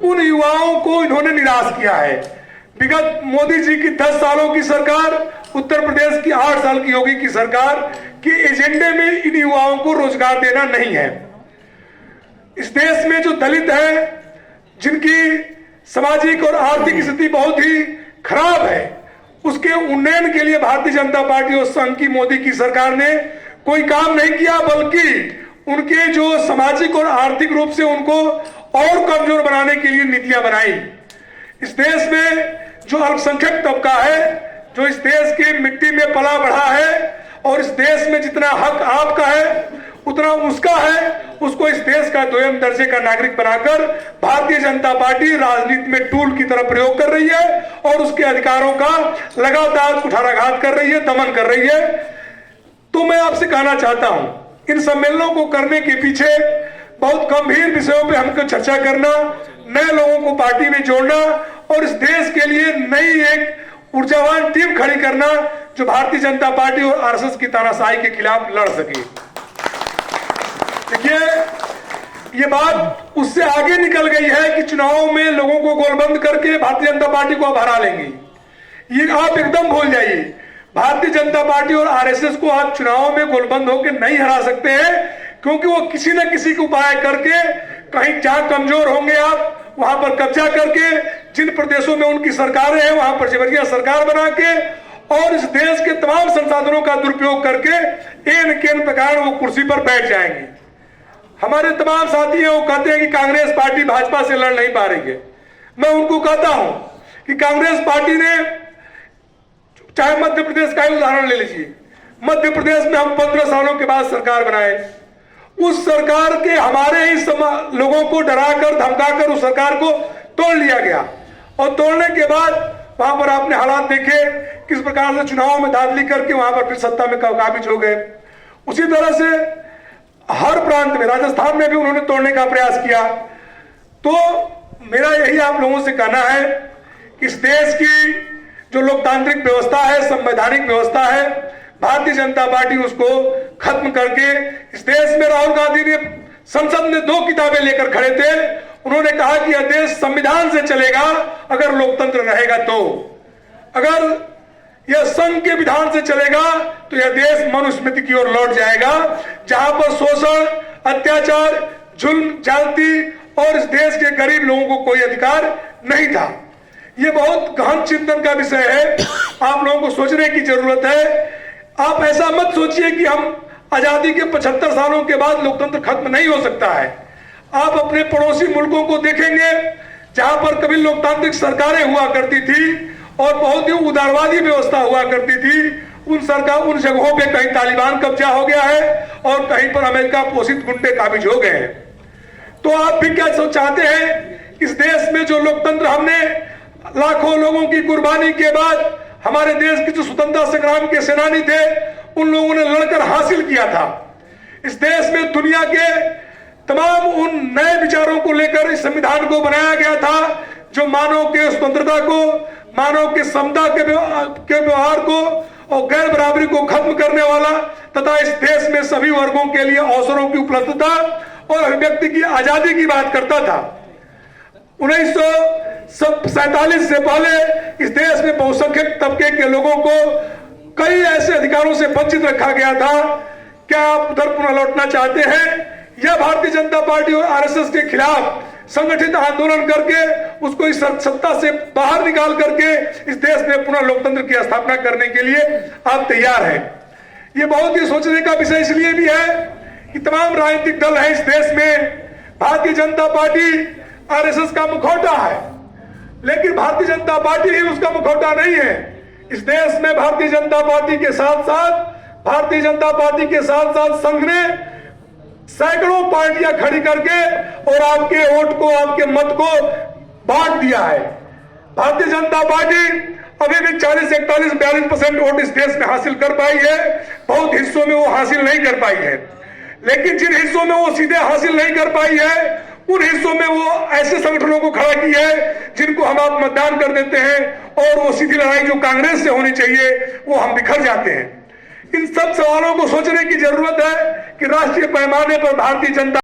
उन युवाओं को इन्होंने निराश किया है। विगत मोदी जी की 10 सालों की सरकार, उत्तर प्रदेश की 8 साल की योगी की सरकार के एजेंडे में इन युवाओं को रोजगार देना नहीं है। इस देश में जो दलित हैं, जिनकी सामाजिक और आर्थिक स्थिति बहुत ही खराब है, उसके उन्नयन के लिए भारतीय जनता पार्टी और संघ की मोदी की सरकार ने कोई काम नहीं किया, बल्कि उनके जो सामाजिक और आर्थिक रूप से उनको और कमजोर बनाने के लिए नीतियां बनाई। इस देश में जो अल्पसंख्यक तबका है, जो इस देश की मिट्टी में पला बढ़ा है, और इस देश में जितना हक आपका है उतना उसका है, उसको इस देश का दोयम दर्जे का नागरिक बनाकर भारतीय जनता पार्टी राजनीति में टूल की तरह प्रयोग कर रही है और उसके अधिकारों का लगातार कुठाराघात कर रही है, दमन कर रही है। तो मैं आपसे कहना चाहता हूं, इन सम्मेलनों को करने के पीछे बहुत गंभीर विषयों पे हमको चर्चा करना, नए लोगों को पार्टी में जोड़ना और इस देश के लिए नई एक ऊर्जावान टीम खड़ी करना जो भारतीय जनता पार्टी और आरएसएस की तानाशाही के खिलाफ लड़ सके। देखिए, ये बात उससे आगे निकल गई है कि चुनाव में लोगों को गोलबंद करके भारतीय जनता पार्टी को आप हरा लेंगे। ये आप एकदम भूल जाइए। भारतीय जनता पार्टी और आरएसएस को आप चुनाव में गोलबंद होकर नहीं हरा सकते हैं, क्योंकि वो किसी न किसी को उपाय करके कहीं जहां कमजोर होंगे आप वहां पर कब्जा करके, जिन प्रदेशों में उनकी सरकारें हैं वहां पर जबरिया सरकार बना के और इस देश के तमाम संसाधनों का दुरुपयोग करके एन केन प्रकार वो कुर्सी पर बैठ जाएंगे। हमारे तमाम साथी हैं, वो कहते हैं कि कांग्रेस पार्टी भाजपा से लड़ नहीं पा रही है। मैं उनको कहता हूं कि कांग्रेस पार्टी ने, चाहे मध्य प्रदेश का ही उदाहरण ले लीजिए, मध्य प्रदेश में हम 15 सालों के बाद सरकार बनाए। उस सरकार के हमारे ही लोगों को डराकर धमकाकर उस सरकार को तोड़ लिया गया और तोड़ने के बाद वहां पर आपने हालात देखे किस प्रकार से चुनाव में धांधली करके वहां पर फिर सत्ता में काबिज हो गए। उसी तरह से हर प्रांत में, राजस्थान में भी उन्होंने तोड़ने का प्रयास किया। तो मेरा यही आप लोगों से कहना है कि इस देश की जो लोकतांत्रिक व्यवस्था है, संवैधानिक व्यवस्था है, भारतीय जनता पार्टी उसको खत्म करके, इस देश में राहुल गांधी ने संसद में 2 किताबें लेकर खड़े थे। उन्होंने कहा कि यह देश संविधान से चलेगा अगर लोकतंत्र रहेगा तो, अगर यह संघ के विधान से चलेगा तो यह देश मनुस्मृति की ओर लौट जाएगा, जहां पर शोषण, अत्याचार, जुल्म, ज्यादती और इस देश के गरीब लोगों को कोई अधिकार नहीं था। यह बहुत गहन चिंतन का विषय है, आप लोगों को सोचने की जरूरत है। आप ऐसा मत सोचिए कि हम आजादी के 75 सालों के बाद लोकतंत्र खत्म नहीं हो सकता है। आप अपने पड़ोसी मुल्कों को देखेंगे जहां पर कभी लोकतांत्रिक सरकारें हुआ करती थी और बहुत ही उदारवादी व्यवस्था हुआ करती थी, उन जगहों पे कहीं तालिबान कब्जा हो गया है और कहीं पर अमेरिका पोषित गुंडे काबिज हो गए हैं। तो आप भी क्या चाहते हैं, इस देश में जो लोकतंत्र हमने लाखों लोगों की कुर्बानी के बाद, हमारे देश के जो स्वतंत्रता संग्राम के सेनानी थे उन लोगों ने लड़कर हासिल किया था, इस देश में दुनिया के तमाम उन नए विचारों को लेकर इस संविधान को बनाया गया था जो मानव के स्वतंत्रता को, मानव के समता के व्यवहार को और गैर बराबरी को खत्म करने वाला तथा इस देश में सभी वर्गों के लिए अवसरों की उपलब्धता और अभिव्यक्ति की आजादी की बात करता था। 1947 से पहले इस देश में बहुसंख्यक तबके के लोगों को कई ऐसे अधिकारों से वंचित रखा गया था। क्या आप उधर पुनः लौटना चाहते हैं, या भारतीय जनता पार्टी और आरएसएस के खिलाफ संगठित आंदोलन करके उसको इस सत्ता से बाहर निकाल करके इस देश में पुनः लोकतंत्र की स्थापना करने के लिए आप तैयार हैं? ये बहुत ही सोचने का विषय इसलिए भी है कि तमाम राजनीतिक दल है इस देश में, भारतीय जनता पार्टी आरएसएस का मुखौटा है, लेकिन भारतीय जनता पार्टी ही उसका मुखौटा नहीं है। इस देश में भारतीय जनता पार्टी के साथ साथ संघ ने सैकड़ों पार्टियां खड़ी करके और आपके वोट को, आपके मत को बांट दिया है। भारतीय जनता पार्टी अभी भी 40-41-42% वोट इस देश में हासिल कर पाई है, बहुत हिस्सों में वो हासिल नहीं कर पाई है। लेकिन जिन हिस्सों में वो सीधे हासिल नहीं कर पाई है, उन हिस्सों में वो ऐसे संगठनों को खड़ा की है जिनको हम आप मतदान कर देते हैं और वो सीधी लड़ाई जो कांग्रेस से होनी चाहिए वो हम बिखर जाते हैं। इन सब सवालों को सोचने की जरूरत है कि राष्ट्रीय पैमाने पर भारतीय जनता